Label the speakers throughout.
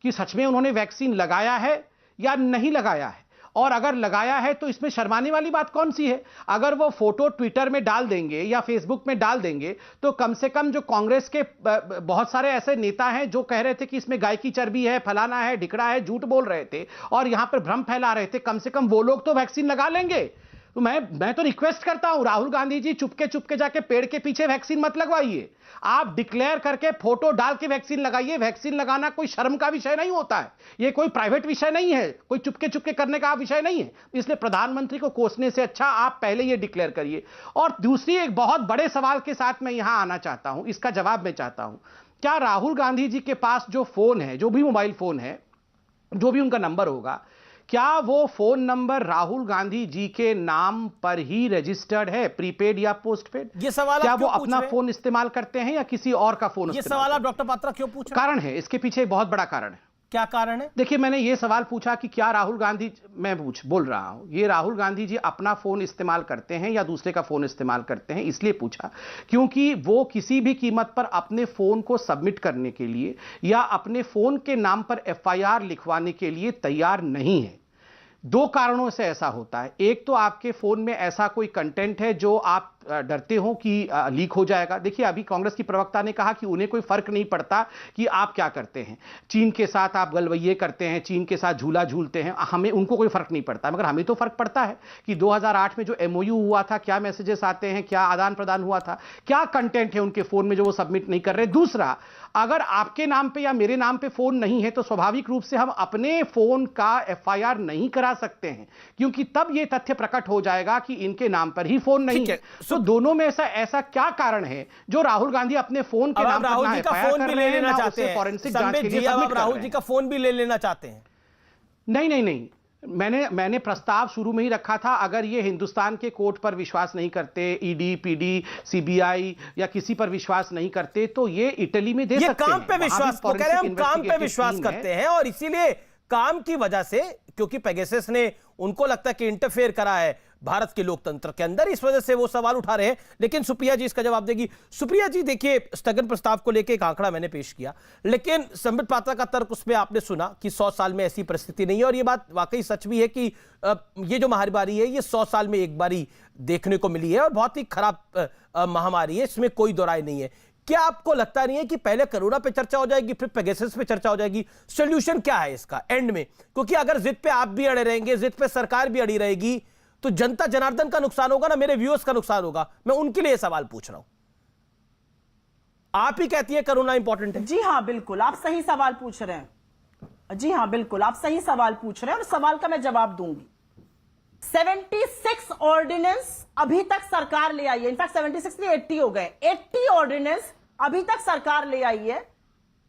Speaker 1: कि सच में उन्होंने वैक्सीन लगाया है या नहीं लगाया है, और अगर लगाया है तो इसमें शर्माने वाली बात कौन सी है। अगर वो फोटो ट्विटर में डाल देंगे या फेसबुक में डाल देंगे तो कम से कम जो कांग्रेस के बहुत सारे ऐसे नेता हैं जो कह रहे थे कि इसमें गाय की चर्बी है, फलाना है, ढिकड़ा है, झूठ बोल रहे थे और यहां पर भ्रम फैला रहे थे, कम से कम वो लोग तो वैक्सीन लगा लेंगे। तो मैं तो रिक्वेस्ट करता हूं राहुल गांधी जी, चुपके चुपके जाके पेड़ के पीछे वैक्सीन मत लगवाइए, आप डिक्लेयर करके फोटो डाल के वैक्सीन लगाइए। वैक्सीन लगाना कोई शर्म का विषय नहीं होता है, ये कोई प्राइवेट विषय नहीं है, कोई चुपके चुपके करने का विषय नहीं है। इसलिए प्रधानमंत्री को कोसने से अच्छा आप पहले ये डिक्लेयर करिए। और दूसरी एक बहुत बड़े सवाल के साथ मैं यहां आना चाहता हूं, इसका जवाब मैं चाहता हूं, क्या राहुल गांधी जी के पास जो फोन है, जो भी मोबाइल फोन है, जो भी उनका नंबर होगा, क्या वो फोन नंबर राहुल गांधी जी के नाम पर ही रजिस्टर्ड है, प्रीपेड या पोस्टपेड?
Speaker 2: ये सवाल
Speaker 1: क्या वो अपना फोन इस्तेमाल करते हैं या किसी और का फोन?
Speaker 2: ये सवाल आप डॉक्टर पात्रा क्यों पूछ रहे हैं?
Speaker 1: कारण है, इसके पीछे एक बहुत बड़ा कारण है।
Speaker 2: क्या कारण है?
Speaker 1: देखिए, मैंने ये सवाल पूछा कि क्या राहुल गांधी, मैं बोल रहा हूं, ये राहुल गांधी जी अपना फोन इस्तेमाल करते हैं या दूसरे का फोन इस्तेमाल करते हैं, इसलिए पूछा क्योंकि वो किसी भी कीमत पर अपने फोन को सबमिट करने के लिए या अपने फोन के नाम पर एफआईआर लिखवाने के लिए तैयार नहीं है। दो कारणों से ऐसा होता है। एक तो आपके फोन में ऐसा कोई कंटेंट है जो आप डरते हो कि लीक हो जाएगा। देखिए, अभी कांग्रेस की प्रवक्ता ने कहा कि उन्हें कोई फर्क नहीं पड़ता कि आप क्या करते हैं, चीन के साथ आप गलवैये करते हैं, चीन के साथ झूला झूलते हैं, हमें उनको कोई फर्क नहीं पड़ता, मगर हमें तो फर्क पड़ता है कि 2008 में जो एमओयू हुआ था, क्या मैसेजेस आते हैं, क्या आदान प्रदान हुआ था, क्या कंटेंट है उनके फोन में जो वो सबमिट नहीं कर रहे। दूसरा, अगर आपके नाम पे या मेरे नाम पे फोन नहीं है तो स्वाभाविक रूप से हम अपने फोन का एफआईआर नहीं करा सकते हैं, क्योंकि तब यह तथ्य प्रकट हो जाएगा कि इनके नाम पर ही फोन नहीं है। तो दोनों में ऐसा क्या कारण है जो राहुल गांधी अपने फोन के नाम पर
Speaker 2: राहुल जी का फोन भी ले लेना चाहते हैं,
Speaker 1: फॉरेंसिक जांच के लिए सबमिट कर रहे हैं?
Speaker 2: राहुल जी का फोन भी ले लेना चाहते हैं?
Speaker 1: नहीं, मैंने प्रस्ताव शुरू में ही रखा था, अगर ये हिंदुस्तान के कोर्ट पर विश्वास नहीं करते, ईडी, पीडी, सीबीआई या किसी पर विश्वास नहीं करते, तो ये इटली में दे सकते हैं।
Speaker 2: काम पे विश्वास, वो कह रहे हैं हम काम पे विश्वास करते हैं और इसीलिए काम की वजह से, क्योंकि पेगासस ने उनको लगता है कि इंटरफेयर करा है भारत के लोकतंत्र के अंदर, इस वजह से वो सवाल उठा रहे हैं। लेकिन सुप्रिया जी इसका जवाब देगी। सुप्रिया जी, देखिए, स्थगन प्रस्ताव को लेकर एक आंकड़ा मैंने पेश किया, लेकिन संबित पात्रा का तर्क उसमें आपने सुना कि 100 साल में ऐसी परिस्थिति नहीं है, और ये बात वाकई सच भी है कि ये जो महामारी है ये 100 साल में एक बारी देखने को मिली है और बहुत ही खराब महामारी है, इसमें कोई दो राय नहीं है। क्या आपको लगता नहीं है कि पहले कोरोना पे चर्चा हो जाएगी, फिर पेगासस पे चर्चा हो जाएगी? सॉल्यूशन क्या है इसका एंड में? क्योंकि अगर जिद पे आप भी अड़े रहेंगे, जिद पे सरकार भी अड़ी रहेगी, तो जनता जनार्दन का नुकसान होगा ना, मेरे व्यूअर्स का नुकसान होगा। मैं उनके लिए सवाल पूछ रहा हूं। आप ही कहती है कोरोना इंपॉर्टेंट है।
Speaker 3: जी हां, बिल्कुल आप सही सवाल पूछ रहे हैं। जी हां, बिल्कुल आप सही सवाल पूछ रहे हैं और सवाल का मैं जवाब दूंगी। 76 ऑर्डिनेंस अभी तक सरकार ले आई है, इनफैक्ट 76 नहीं 80 हो गए। 80 ऑर्डिनेंस अभी तक सरकार ले आई है,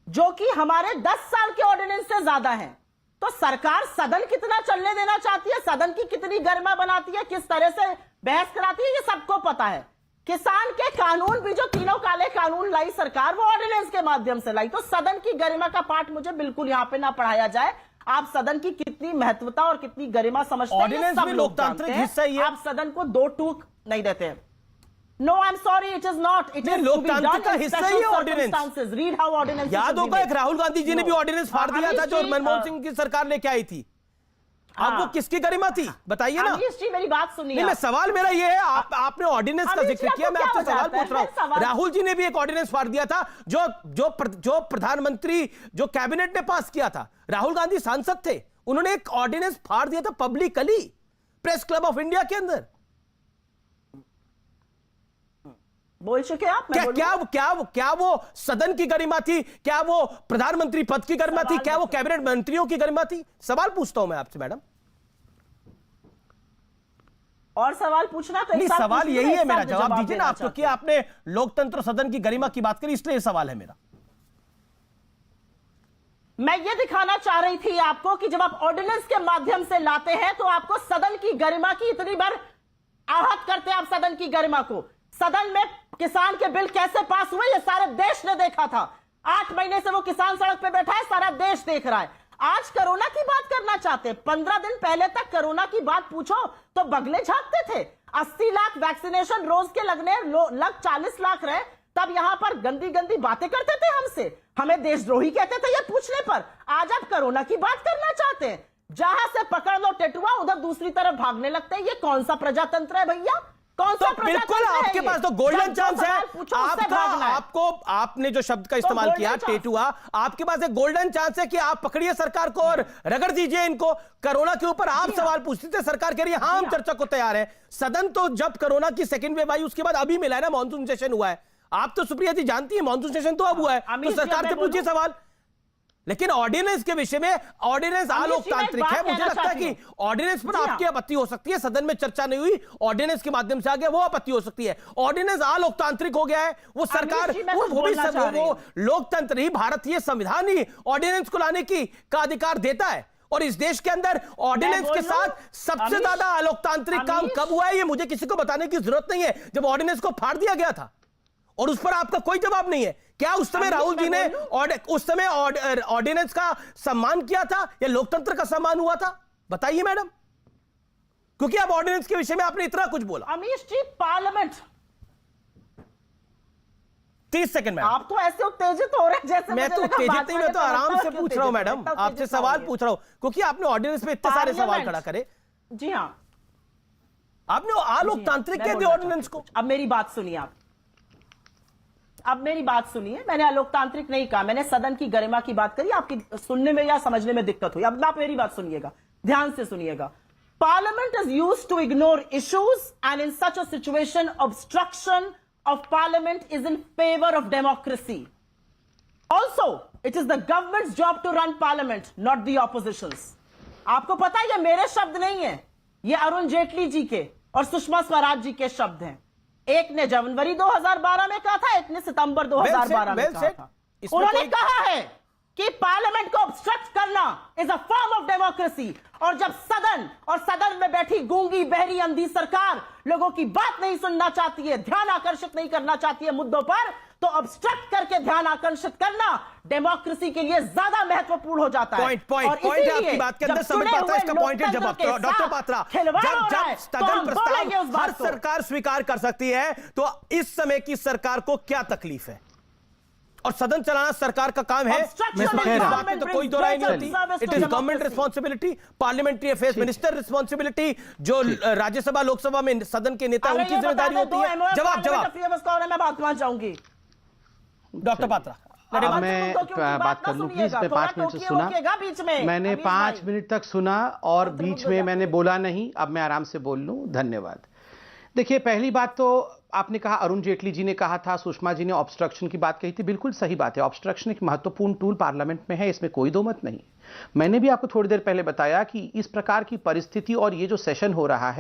Speaker 3: जो कि हमारे 10 साल के ऑर्डिनेंस से ज्यादा है। तो सरकार सदन कितना चलने देना चाहती है, सदन की कितनी गरिमा बनाती है, किस तरह से बहस कराती है, ये सबको पता है। किसान के कानून भी जो तीनों काले कानून लाई सरकार, वो ऑर्डिनेंस के माध्यम से लाई। तो सदन की गरिमा का पाठ मुझे बिल्कुल यहां पे ना पढ़ाया जाए। आप सदन की कितनी महत्वता और कितनी गरिमा समझते हैं,
Speaker 2: ऑर्डिनेंस भी लोकतांत्रिक हिस्सा ही है।
Speaker 3: आप सदन को दो टूक नहीं देते हैं। No, I'm sorry, it is not. It is
Speaker 2: लोकतंत्र का हिस्सा ही है ऑर्डिनेंस।
Speaker 3: Read how ordinance.
Speaker 2: याद होगा एक राहुल गांधी जी ने भी ऑर्डिनेंस फाड़ दिया था जो मनमोहन सिंह की सरकार लेके आई थी। अब वो किसकी गरिमा थी बताइए ना।
Speaker 3: जी, मेरी बात सुनिए।
Speaker 2: नहीं, मैं सवाल मेरा ये है, आपने ऑर्डिनेंस का जिक्र किया, मैं आपसे सवाल पूछ रहा हूं। राहुल जी ने भी एक ऑर्डिनेंस फाड़ दिया था जो प्रधानमंत्री, जो कैबिनेट ने पास किया था। राहुल गांधी सांसद थे, उन्होंने एक ऑर्डिनेंस फाड़ दिया था publicly press club of India के अंदर।
Speaker 3: बोल चुके आप?
Speaker 2: क्या वो सदन की गरिमा थी? क्या वो प्रधानमंत्री पद की गरिमा थी? क्या वो कैबिनेट मंत्रियों की गरिमा थी? सवाल पूछता हूं मैं आपसे मैडम।
Speaker 3: और सवाल पूछना तो
Speaker 2: नहीं, सवाल यही है मेरा, जवाब दीजिए ना आप, क्योंकि आपने लोकतंत्र सदन की गरिमा की बात करी, इसलिए सवाल है मेरा।
Speaker 3: मैं ये दिखाना चाह रही थी आपको कि जब आप ऑर्डिनेंस के माध्यम से लाते हैं तो आपको सदन की गरिमा की इतनी बार आहत करते हैं। आप सदन की गरिमा को, सदन में किसान के बिल कैसे पास हुए ये सारे देश ने देखा था। 8 महीने से वो किसान सड़क पे बैठा है, सारा देश देख रहा है। आज कोरोना की बात करना चाहते हैं। 15 दिन पहले तक कोरोना की बात पूछो तो बगले झांकते थे। 80 लाख वैक्सीनेशन रोज के लगने लग 40 लाख रहे, तब यहां पर गंदी गंदी बातें करते थे हमसे, हमें देशद्रोही कहते थे ये पूछने पर। आज आप कोरोना की बात करना चाहते हैं, जहां से पकड़ लो टेटुआ उधर दूसरी तरफ भागने लगते हैं। ये कौन सा प्रजातंत्र है भैया? कौन सा
Speaker 2: तो बिल्कुल आपके पास तो गोल्डन चांस है आपको आपने जो शब्द का इस्तेमाल किया टेटुआ, आपके पास एक गोल्डन चांस है कि आप पकड़िए सरकार को और रगड़ दीजिए इनको। कोरोना के ऊपर आप सवाल पूछते थे, सरकार कह रही है हाँ हम चर्चा को तैयार है। सदन तो जब कोरोना की सेकंड वेव आई उसके बाद अभी मिला है ना, मॉनसून सेशन हुआ है। आप तो सुप्रिया जी जानती है मॉनसून सेशन तो अब हुआ है, तो सरकार से पूछिए सवाल। लेकिन ऑर्डिनेंस के विषय में, ऑर्डिनेंस अलोकतांत्रिक है। मुझे लगता है कि ऑर्डिनेंस पर आपकी आपत्ति हो सकती है, सदन में चर्चा नहीं हुई, ऑर्डिनेंस के माध्यम से आ गया, वो आपत्ति हो सकती है। ऑर्डिनेंस अलोकतांत्रिक हो गया है, वो सरकार वो लोकतंत्र ही, भारतीय संविधान ही ऑर्डिनेंस को लाने का अधिकार देता है। और इस देश के अंदर ऑर्डिनेंस के साथ सबसे ज्यादा अलोकतांत्रिक काम कब हुआ है ये मुझे किसी को बताने की जरूरत नहीं है, जब ऑर्डिनेंस को फाड़ दिया गया था। और उस पर आपका कोई जवाब नहीं है। क्या उस समय राहुल जी ने उस समय ऑर्डिनेंस का सम्मान किया था या लोकतंत्र का सम्मान हुआ था? बताइए मैडम, क्योंकि अब ऑर्डिनेंस के विषय में आपने इतना कुछ बोला।
Speaker 3: अमीश जी, पार्लियामेंट
Speaker 2: 30 सेकंड में
Speaker 3: आप तो ऐसे उत्तेजित हो रहे हैं जैसे
Speaker 2: मैं तो उत्तेजित नहीं, मैं तो आराम से पूछ रहा हूं मैडम, आपसे सवाल पूछ रहा हूं क्योंकि आपने ऑर्डिनेंस में इतने सारे सवाल खड़ा करे।
Speaker 3: जी हाँ,
Speaker 2: आपने अलोकतांत्रिक कह दिया ऑर्डिनेंस को।
Speaker 3: अब मेरी बात सुनिए आप, अब मेरी बात सुनिए। मैंने अलोकतांत्रिक नहीं कहा, मैंने सदन की गरिमा की बात करी। आपकी सुनने में या समझने में दिक्कत हुई। अब आप मेरी बात सुनिएगा, ध्यान से सुनिएगा। Parliament is used to ignore issues and in such a situation obstruction of parliament is in favor of democracy. Also, it is the government's job to run parliament, not the opposition's. आपको पता है ये मेरे शब्द नहीं है, ये अरुण जेटली जी के और सुषमा स्वराज जी के शब्द हैं। एक ने जनवरी 2012 में कहा था, एक ने सितंबर 2012 में कहा था। उन्होंने कहा है कि पार्लियामेंट को ऑब्स्ट्रक्ट करना is a form of democracy. और जब सदन में बैठी गूंगी बहरी अंधी सरकार लोगों की बात नहीं सुनना चाहती है, ध्यान आकर्षित नहीं करना चाहती है मुद्दों पर, तो ऑब्स्ट्रक्ट करके ध्यान आकर्षित करना डेमोक्रेसी के लिए ज्यादा महत्वपूर्ण हो जाता है।
Speaker 2: पॉइंट आपकी बात के अंदर समझ पाता है, इसका पॉइंट है। जब डॉक्टर पात्रा, जब स्थगन प्रस्ताव हर सरकार स्वीकार कर सकती है, तो इस समय की सरकार को क्या तकलीफ है? और सदन चलाना सरकार का काम है, तो कोई दो राय नहीं होती। It is government responsibility, parliamentary affairs minister responsibility, जो राज्यसभा लोकसभा में सदन के नेता उनकी जिम्मेदारी होती है। जवाब
Speaker 3: मैं बात करना चाहूंगी
Speaker 2: डॉक्टर पात्रा।
Speaker 1: मैं बात कर लूं प्लीज? मैं 5 मिनट से सुना, मैंने 5 मिनट तक सुना और बीच में मैंने बोला नहीं। अब मैं आराम से बोल लूं, धन्यवाद। देखिए, पहली बात तो आपने कहा, अरुण जेटली जी ने कहा था, सुषमा जी ने ऑब्स्ट्रक्शन की बात कही थी। बिल्कुल सही बात है, ऑब्स्ट्रक्शन एक महत्वपूर्ण टूल पार्लियामेंट में है, इसमें कोई दो मत नहीं। मैंने भी आपको थोड़ी देर पहले बताया कि इस प्रकार की परिस्थिति और ये जो सेशन हो रहा है